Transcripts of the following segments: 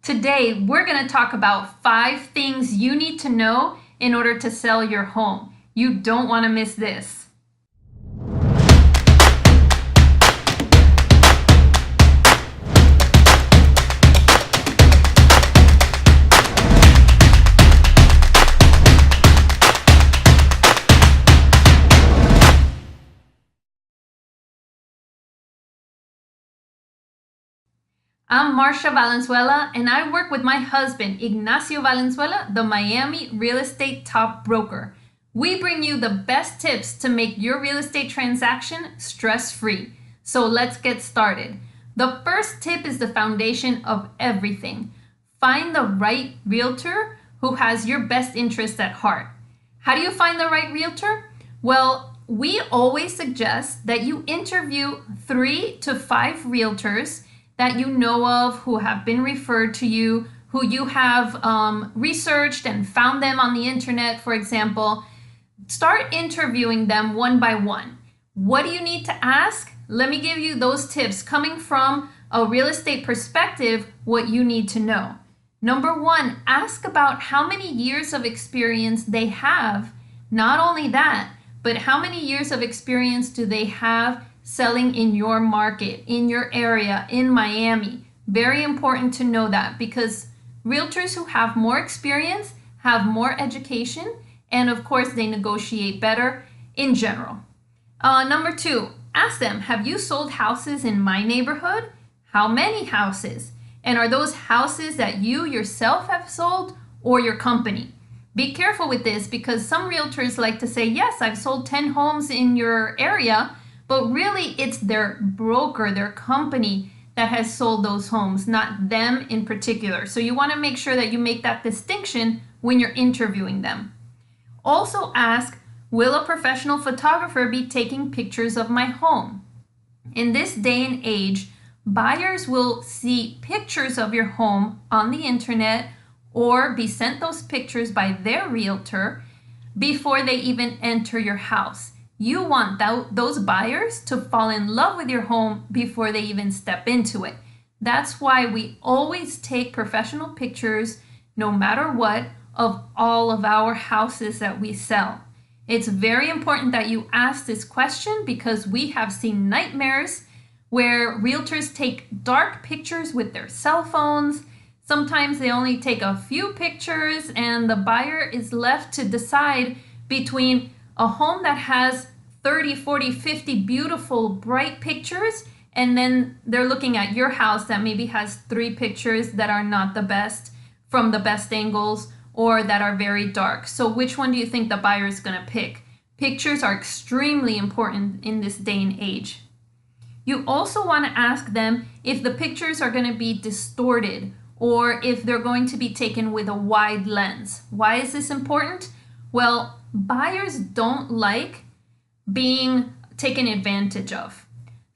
Today, we're going to talk about 5 things you need to know in order to sell your home. You don't want to miss this. I'm Marcia Valenzuela, and I work with my husband, Ignacio Valenzuela, the Miami real estate top broker. We bring you the best tips to make your real estate transaction stress-free. So let's get started. The first tip is the foundation of everything. Find the right realtor who has your best interest at heart. How do you find the right realtor? Well, we always suggest that you interview 3 to 5 realtors that you know of, who have been referred to you, who you have researched and found them on the internet, for example. Start interviewing them one by one. What do you need to ask? Let me give you those tips coming from a real estate perspective, what you need to know. Number 1, ask about how many years of experience they have. Not only that, but how many years of experience do they have selling in your market, in your area, in Miami. Very important to know that, because realtors who have more experience have more education, and of course they negotiate better in general. Number 2, ask them, have you sold houses in my neighborhood? How many houses? And are those houses that you yourself have sold or your company? Be careful with this, because some realtors like to say, yes, I've sold 10 homes in your area, but really it's their broker, their company that has sold those homes, not them in particular. So you want to make sure that you make that distinction when you're interviewing them. Also ask, will a professional photographer be taking pictures of my home? In this day and age, buyers will see pictures of your home on the internet or be sent those pictures by their realtor before they even enter your house. You want those buyers to fall in love with your home before they even step into it. That's why we always take professional pictures, no matter what, of all of our houses that we sell. It's very important that you ask this question, because we have seen nightmares where realtors take dark pictures with their cell phones. Sometimes they only take a few pictures, and the buyer is left to decide between a home that has 30, 40, 50 beautiful, bright pictures, and then they're looking at your house that maybe has 3 pictures that are not the best from the best angles, or that are very dark. So which one do you think the buyer is going to pick? Pictures are extremely important in this day and age. You also want to ask them if the pictures are going to be distorted, or if they're going to be taken with a wide lens. Why is this important? Well, buyers don't like being taken advantage of.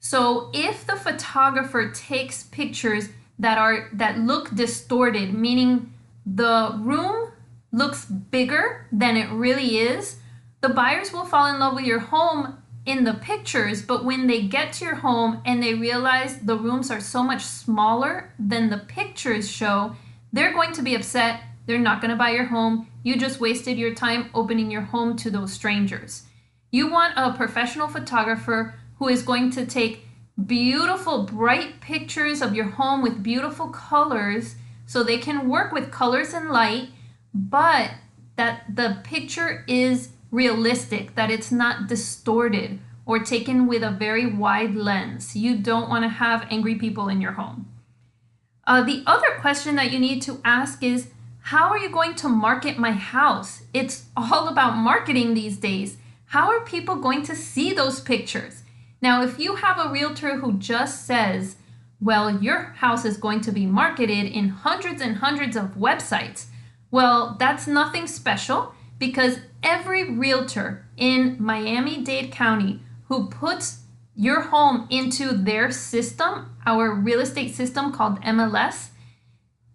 So if the photographer takes pictures that look distorted, meaning the room looks bigger than it really is, the buyers will fall in love with your home in the pictures, but when they get to your home and they realize the rooms are so much smaller than the pictures show, they're going to be upset. They're not going to buy your home. You just wasted your time opening your home to those strangers. You want a professional photographer who is going to take beautiful, bright pictures of your home with beautiful colors, so they can work with colors and light, but that the picture is realistic, that it's not distorted or taken with a very wide lens. You don't want to have angry people in your home. The other question that you need to ask is, how are you going to market my house? It's all about marketing these days. How are people going to see those pictures? Now, if you have a realtor who just says, well, your house is going to be marketed in hundreds and hundreds of websites, well, that's nothing special, because every realtor in Miami-Dade County who puts your home into their system, our real estate system called MLS,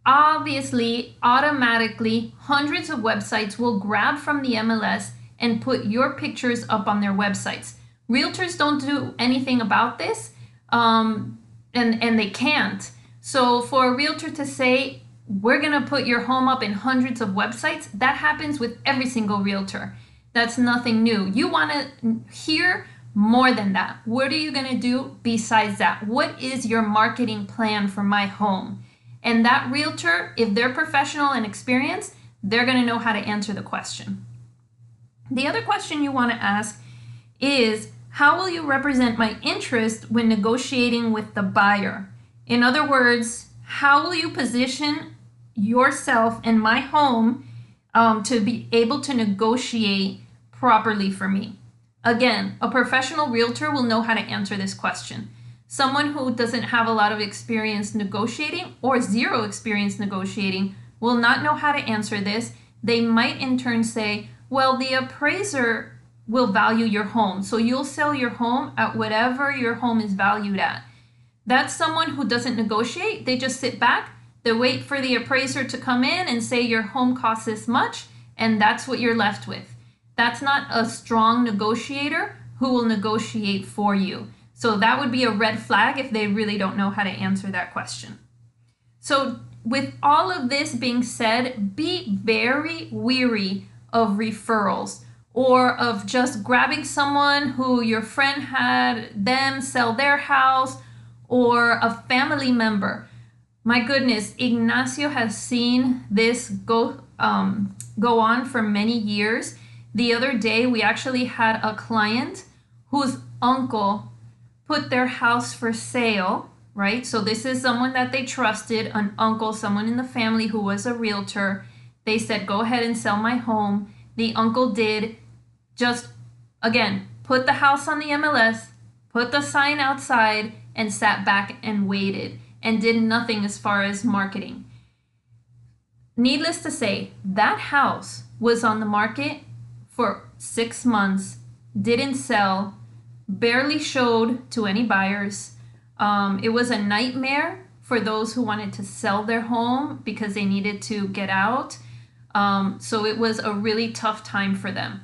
obviously, automatically, hundreds of websites will grab from the MLS and put your pictures up on their websites. Realtors don't do anything about this, and they can't. So for a realtor to say, we're going to put your home up in hundreds of websites. That happens with every single realtor. That's nothing new. You want to hear more than that. What are you going to do besides that? What is your marketing plan for my home? And that realtor, if they're professional and experienced, they're going to know how to answer the question. The other question you want to ask is, how will you represent my interest when negotiating with the buyer? In other words, how will you position yourself and my home to be able to negotiate properly for me? Again, a professional realtor will know how to answer this question. Someone who doesn't have a lot of experience negotiating or zero experience negotiating will not know how to answer this. They might in turn say, well, the appraiser will value your home, so you'll sell your home at whatever your home is valued at. That's someone who doesn't negotiate. They just sit back, they wait for the appraiser to come in and say your home costs this much, and that's what you're left with. That's not a strong negotiator who will negotiate for you. So that would be a red flag if they really don't know how to answer that question. So with all of this being said, be very wary of referrals or of just grabbing someone who your friend had them sell their house or a family member. My goodness, Ignacio has seen this go on for many years. The other day, we actually had a client whose uncle put their house for sale, right? So this is someone that they trusted, an uncle, someone in the family who was a realtor. They said, go ahead and sell my home. The uncle did, just, again, put the house on the MLS, put the sign outside, and sat back and waited and did nothing as far as marketing. Needless to say, that house was on the market for 6 months, didn't sell, barely showed to any buyers. It was a nightmare for those who wanted to sell their home because they needed to get out. So it was a really tough time for them.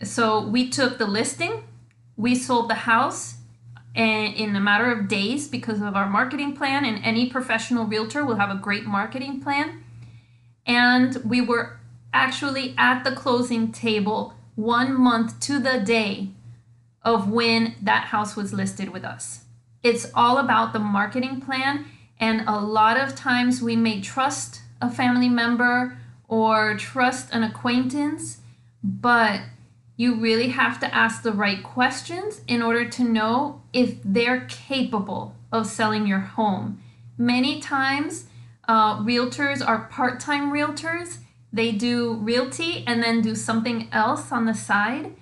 So we took the listing, we sold the house in a matter of days because of our marketing plan, and any professional realtor will have a great marketing plan. And we were actually at the closing table 1 month to the day of when that house was listed with us. It's all about the marketing plan, and a lot of times we may trust a family member or trust an acquaintance, but you really have to ask the right questions in order to know if they're capable of selling your home. Many times, realtors are part-time realtors. They do realty and then do something else on the side.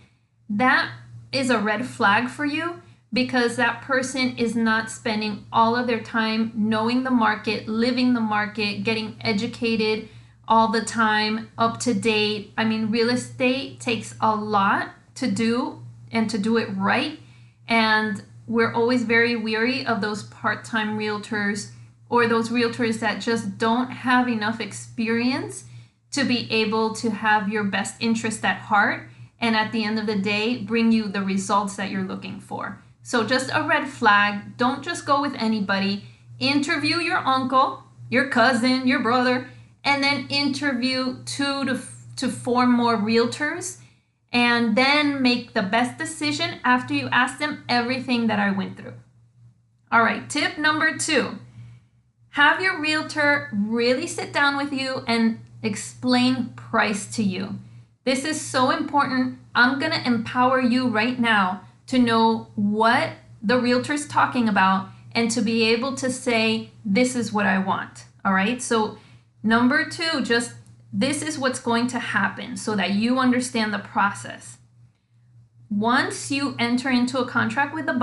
That is a red flag for you because that person is not spending all of their time knowing the market, living the market, getting educated all the time, up to date. I mean, real estate takes a lot to do and to do it right. And we're always very weary of those part-time realtors or those realtors that just don't have enough experience to be able to have your best interest at heart and at the end of the day bring you the results that you're looking for. So just a red flag. Don't just go with anybody. Interview your uncle, your cousin, your brother, and then interview 2 to 4 more realtors, and then make the best decision after you ask them everything that I went through. All right, tip number 2, have your realtor really sit down with you and explain price to you. This is so important. I'm gonna empower you right now to know what the realtor's talking about and to be able to say, this is what I want, all right? So number 2, just this is what's going to happen so that you understand the process. Once you enter into a contract with the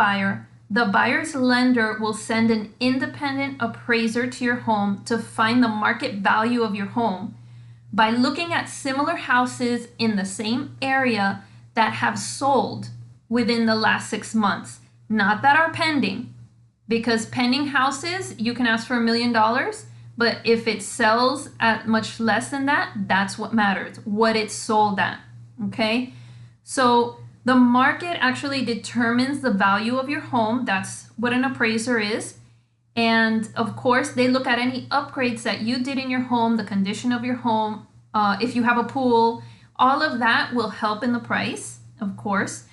buyer's lender will send an independent appraiser to your home to find the market value of your home by looking at similar houses in the same area that have sold within the last 6 months, not that are pending, because pending houses, you can ask for $1 million, but if it sells at much less than that, that's what matters, what it's sold at, okay? So the market actually determines the value of your home. That's what an appraiser is. And of course, they look at any upgrades that you did in your home, the condition of your home, if you have a pool, all of that will help in the price, of course.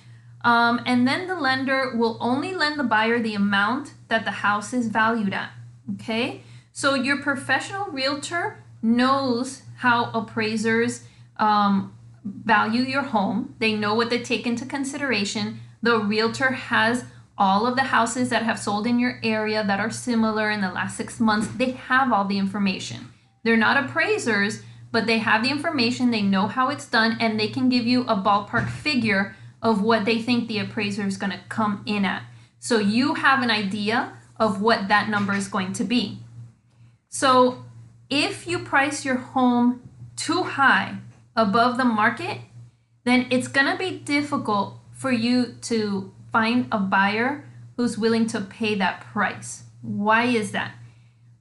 And then the lender will only lend the buyer the amount that the house is valued at, okay? So your professional realtor knows how appraisers value your home. They know what they take into consideration. The realtor has all of the houses that have sold in your area that are similar in the last 6 months. They have all the information. They're not appraisers, but they have the information. They know how it's done, and they can give you a ballpark figure of what they think the appraiser is going to come in at. So you have an idea of what that number is going to be. So if you price your home too high above the market, then it's going to be difficult for you to find a buyer who's willing to pay that price. Why is that?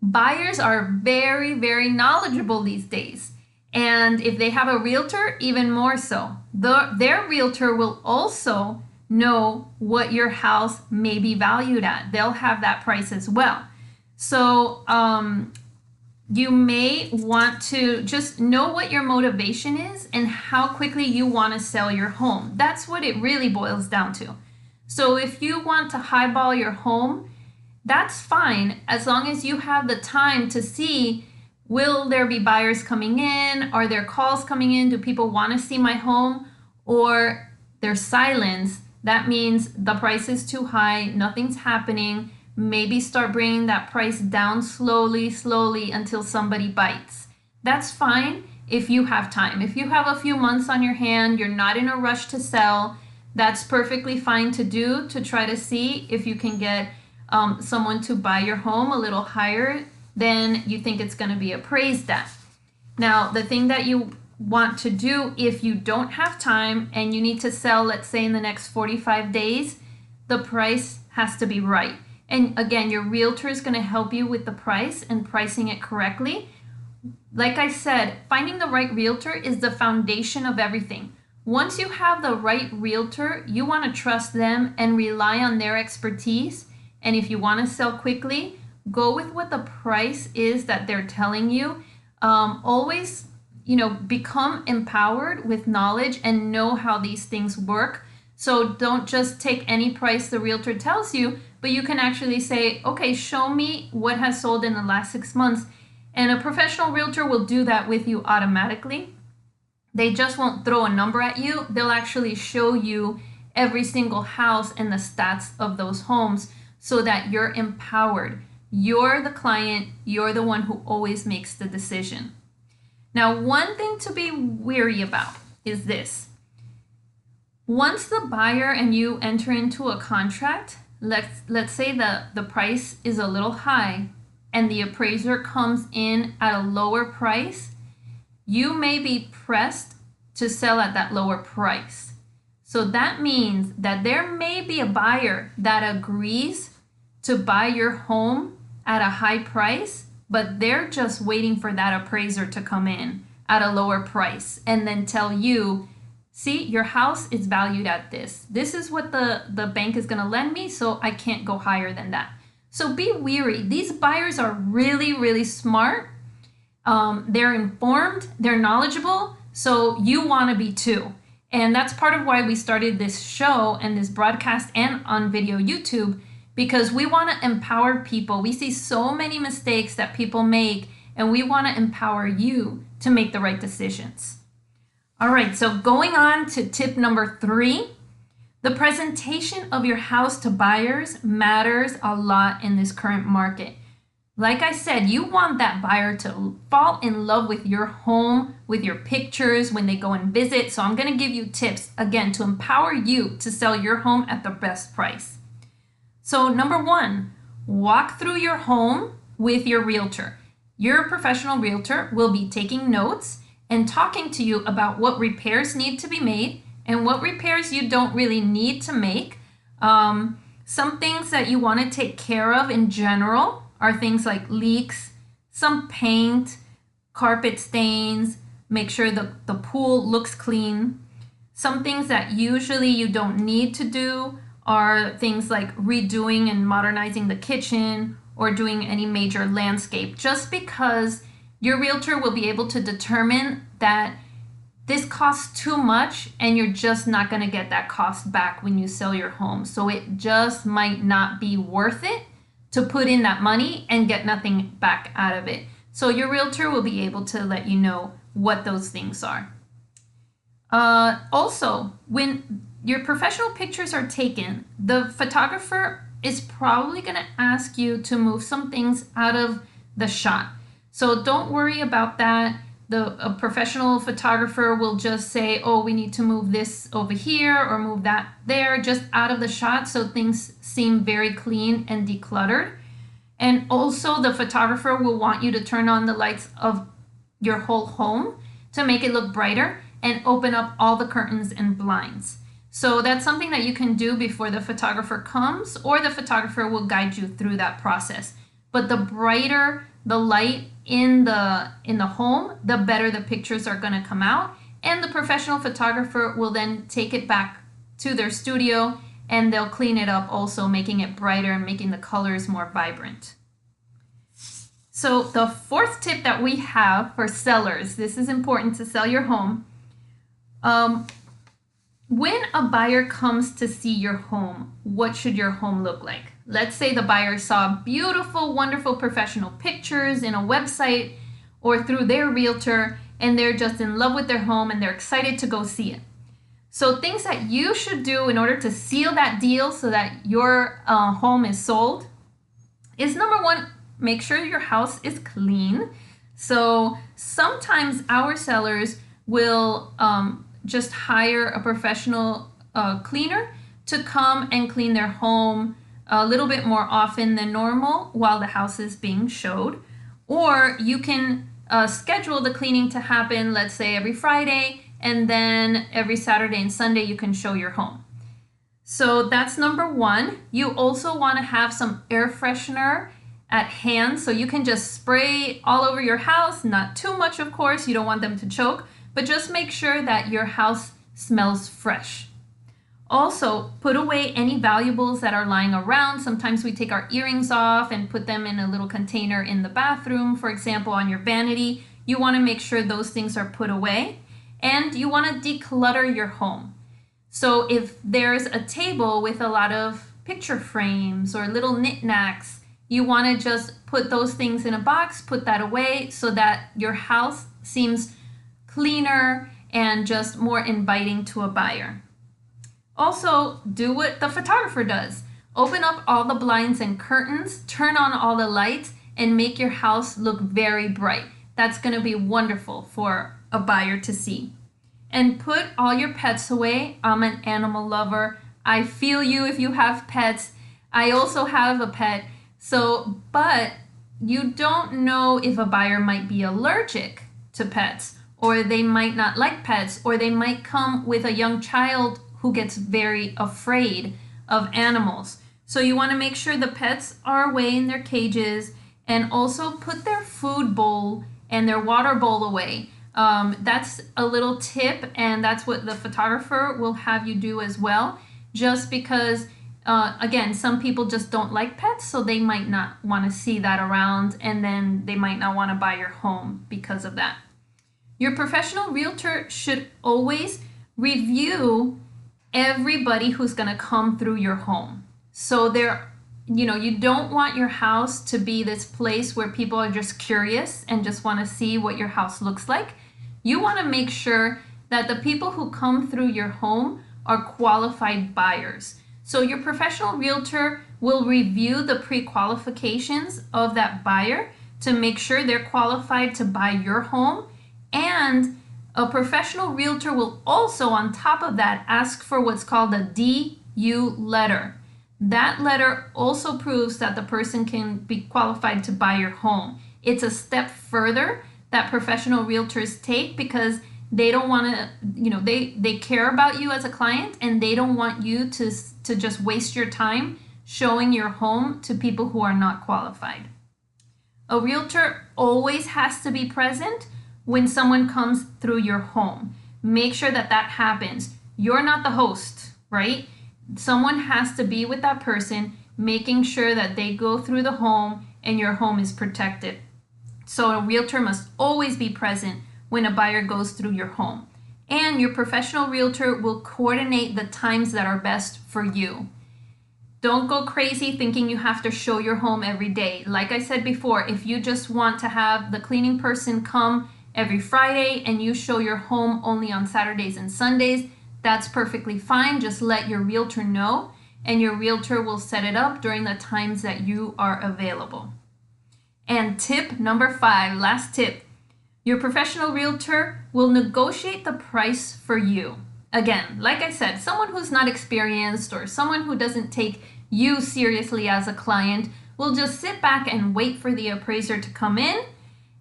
Buyers are very, very knowledgeable these days. And if they have a realtor, even more so. Their realtor will also know what your house may be valued at. They'll have that price as well. So you may want to just know what your motivation is and how quickly you want to sell your home. That's what it really boils down to. So if you want to highball your home, that's fine as long as you have the time to see, will there be buyers coming in? Are there calls coming in? Do people want to see my home? Or there's silence. That means the price is too high, nothing's happening. Maybe start bringing that price down slowly until somebody bites. That's fine if you have time. If you have a few months on your hand, you're not in a rush to sell, that's perfectly fine to do, to try to see if you can get someone to buy your home a little higher than you think it's going to be appraised at. Now, the thing that you want to do if you don't have time and you need to sell, let's say in the next 45 days, the price has to be right. And again, your realtor is going to help you with the price and pricing it correctly. Like I said, finding the right realtor is the foundation of everything. Once you have the right realtor, you want to trust them and rely on their expertise. And if you want to sell quickly, go with what the price is that they're telling you. Always, become empowered with knowledge and know how these things work. So don't just take any price the realtor tells you, but you can actually say, okay, show me what has sold in the last 6 months. And a professional realtor will do that with you automatically. They just won't throw a number at you. They'll actually show you every single house and the stats of those homes so that you're empowered. You're the client. You're the one who always makes the decision. Now, one thing to be wary about is this. Once the buyer and you enter into a contract, let's say the price is a little high and the appraiser comes in at a lower price, you may be pressed to sell at that lower price. So that means that there may be a buyer that agrees to buy your home at a high price, but they're just waiting for that appraiser to come in at a lower price and then tell you, see, your house is valued at this. This is what the bank is going to lend me, so I can't go higher than that. So be wary. These buyers are really, really smart. They're informed, they're knowledgeable, so you want to be too. And that's part of why we started this show and this broadcast and on video YouTube, because we want to empower people. We see so many mistakes that people make, and we want to empower you to make the right decisions. All right, so going on to tip number 3, the presentation of your house to buyers matters a lot in this current market. Like I said, you want that buyer to fall in love with your home, with your pictures when they go and visit. So I'm going to give you tips, again, to empower you to sell your home at the best price. So number 1, walk through your home with your realtor. Your professional realtor will be taking notes and talking to you about what repairs need to be made and what repairs you don't really need to make. Some things that you want to take care of in general are things like leaks, some paint, carpet stains, make sure the pool looks clean. Some things that usually you don't need to do are things like redoing and modernizing the kitchen or doing any major landscape, just because your realtor will be able to determine that this costs too much and you're just not going to get that cost back when you sell your home. So it just might not be worth it to put in that money and get nothing back out of it. So your realtor will be able to let you know what those things are. Also, when your professional pictures are taken, the photographer is probably going to ask you to move some things out of the shot. So don't worry about that. A professional photographer will just say, oh, we need to move this over here or move that there, just out of the shot, so things seem very clean and decluttered. And also the photographer will want you to turn on the lights of your whole home to make it look brighter and open up all the curtains and blinds. So that's something that you can do before the photographer comes, or the photographer will guide you through that process. But the brighter the light in the home, the better the pictures are going to come out, and the professional photographer will then take it back to their studio and they'll clean it up, also making it brighter and making the colors more vibrant. So the fourth tip that we have for sellers, this is important to sell your home. When a buyer comes to see your home, what should your home look like? Let's say the buyer saw beautiful, wonderful professional pictures in a website or through their realtor, and they're just in love with their home and they're excited to go see it. So things that you should do in order to seal that deal so that your home is sold is, number one, make sure your house is clean. So sometimes our sellers will just hire a professional cleaner to come and clean their home a little bit more often than normal while the house is being showed. Or you can schedule the cleaning to happen, let's say every Friday, and then every Saturday and Sunday you can show your home. So that's number one. You also want to have some air freshener at hand, so you can just spray all over your house, not too much of course, you don't want them to choke, but just make sure that your house smells fresh. Also, put away any valuables that are lying around. Sometimes we take our earrings off and put them in a little container in the bathroom, for example, on your vanity. You want to make sure those things are put away, and you want to declutter your home. So if there's a table with a lot of picture frames or little knickknacks, you want to just put those things in a box, put that away so that your house seems cleaner and just more inviting to a buyer. Also, do what the photographer does. Open up all the blinds and curtains, turn on all the lights, and make your house look very bright. That's going to be wonderful for a buyer to see. And put all your pets away. I'm an animal lover. I feel you if you have pets. I also have a pet. But you don't know if a buyer might be allergic to pets, or they might not like pets, or they might come with a young child who gets very afraid of animals. So you want to make sure the pets are away in their cages, and also put their food bowl and their water bowl away. That's a little tip, and that's what the photographer will have you do as well, just because again, some people just don't like pets, so they might not want to see that around, and then they might not want to buy your home because of that. Your professional realtor should always review everybody who's going to come through your home. So you don't want your house to be this place where people are just curious and just want to see what your house looks like. You want to make sure that the people who come through your home are qualified buyers. So your professional realtor will review the pre-qualifications of that buyer to make sure they're qualified to buy your home, and a professional realtor will also, on top of that, ask for what's called a DYOU letter. That letter also proves that the person can be qualified to buy your home. It's a step further that professional realtors take, because they don't want to, they care about you as a client, and they don't want you to just waste your time showing your home to people who are not qualified. A realtor always has to be present when someone comes through your home. Make sure that happens. You're not the host, right? Someone has to be with that person, making sure that they go through the home and your home is protected. So a realtor must always be present when a buyer goes through your home. And your professional realtor will coordinate the times that are best for you. Don't go crazy thinking you have to show your home every day. Like I said before, if you just want to have the cleaning person come every Friday and you show your home only on Saturdays and Sundays, that's perfectly fine. Just let your realtor know, and your realtor will set it up during the times that you are available. And tip number 5, last tip, your professional realtor will negotiate the price for you. Again, like I said, someone who's not experienced or someone who doesn't take you seriously as a client will just sit back and wait for the appraiser to come in,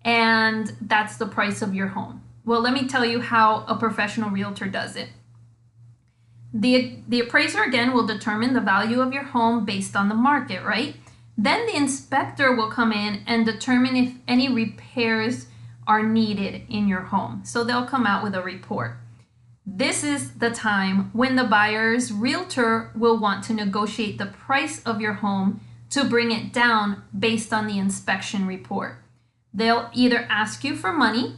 and that's the price of your home. Well, let me tell you how a professional realtor does it. The appraiser, again, will determine the value of your home based on the market, right? Then the inspector will come in and determine if any repairs are needed in your home. So they'll come out with a report. This is the time when the buyer's realtor will want to negotiate the price of your home to bring it down based on the inspection report. They'll either ask you for money,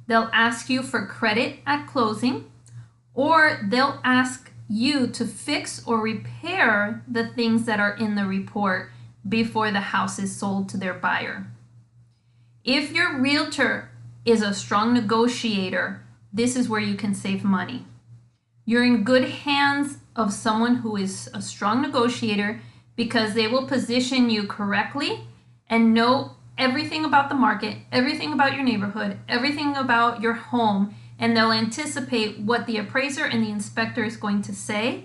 they'll ask you for credit at closing, or they'll ask you to fix or repair the things that are in the report before the house is sold to their buyer. If your realtor is a strong negotiator, this is where you can save money. You're in good hands of someone who is a strong negotiator because they will position you correctly and know everything about the market, everything about your neighborhood, everything about your home, and they'll anticipate what the appraiser and the inspector is going to say.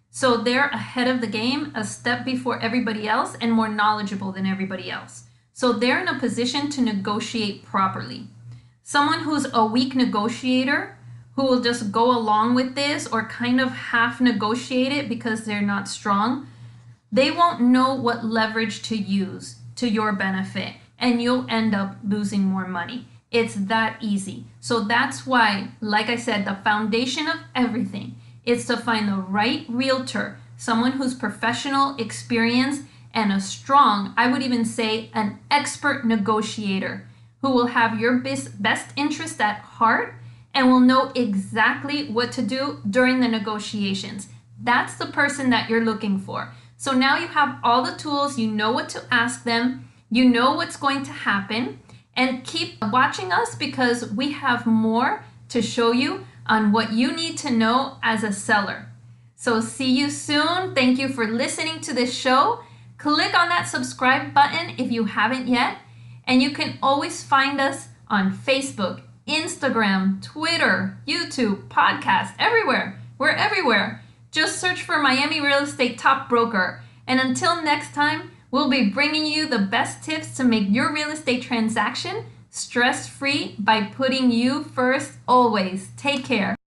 So they're ahead of the game, a step before everybody else, and more knowledgeable than everybody else. So they're in a position to negotiate properly. Someone who's a weak negotiator, who will just go along with this or kind of half negotiate it because they're not strong, they won't know what leverage to use to your benefit, and you'll end up losing more money. It's that easy. So that's why, like I said, the foundation of everything is to find the right realtor, someone who's professional, experienced, and a strong, I would even say an expert negotiator who will have your best interest at heart and will know exactly what to do during the negotiations. That's the person that you're looking for. So now you have all the tools, you know what to ask them, you know what's going to happen, and keep watching us because we have more to show you on what you need to know as a seller. So see you soon. Thank you for listening to this show. Click on that subscribe button if you haven't yet. And you can always find us on Facebook, Instagram, Twitter, YouTube, podcast, everywhere. We're everywhere. Just search for Miami Real Estate Top Broker. And until next time, we'll be bringing you the best tips to make your real estate transaction stress-free by putting you first always. Take care.